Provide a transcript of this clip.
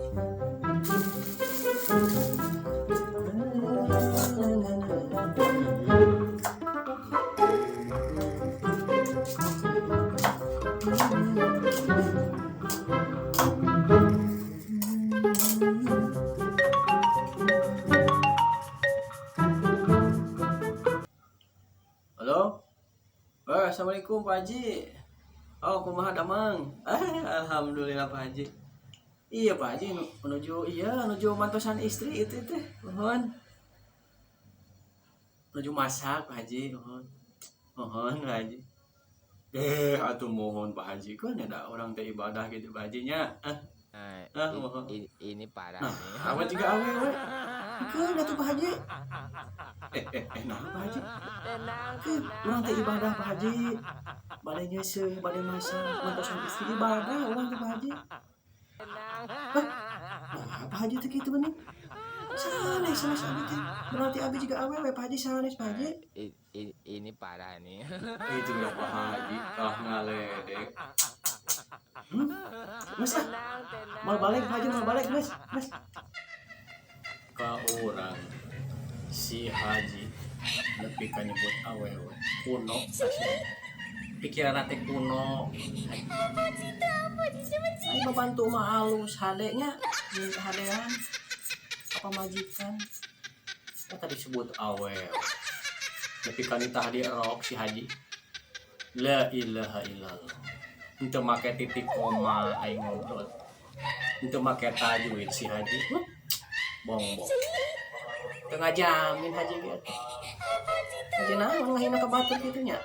Halo? Assalamualaikum Pak Haji. Oh, kumaha damang? Alhamdulillah Pak Haji. Iya Pak Haji, menuju mantosan istri itu teh. Mohon. Menuju masak Pak Haji, mohon. Mohon Pak Haji. Atuh mohon Pak Haji, kan ada orang teh ibadah gitu Pak Hajinya. Mohon. Ini parah Nah, nih. awet juga awewe. Kan atuh Pak Haji. Nah Pak Haji. Orang teh ibadah Pak Haji. Bade nyeuseum, bade masak, mantosan istri ibadah orang teh Pak Haji. Nah, Pak Haji teh kitu geuning. Sanes abi teh. Berarti abi juga awewe Pak Haji sanes Pak Haji. Ini parah nih. Itu udah Pak Haji, ngaledek. Mas, mal balik Pak Haji, mal balik Mas. Ka urang si Haji lebih ka nyebut awewe kuno sasana. Pikiran teh kuno. Ayo babantu mah halus hadenya, minta hadean. Apa majikan? Kan tadi sebut awewe. Lebih ka nitah di rok si Haji. La ilaha illallah. Untuk make titik koma aing ngobrol. Untuk make tajwid si Haji. Bong. Tengah jamin Haji gitu. Haji naon ngahina ka batur kitu nya.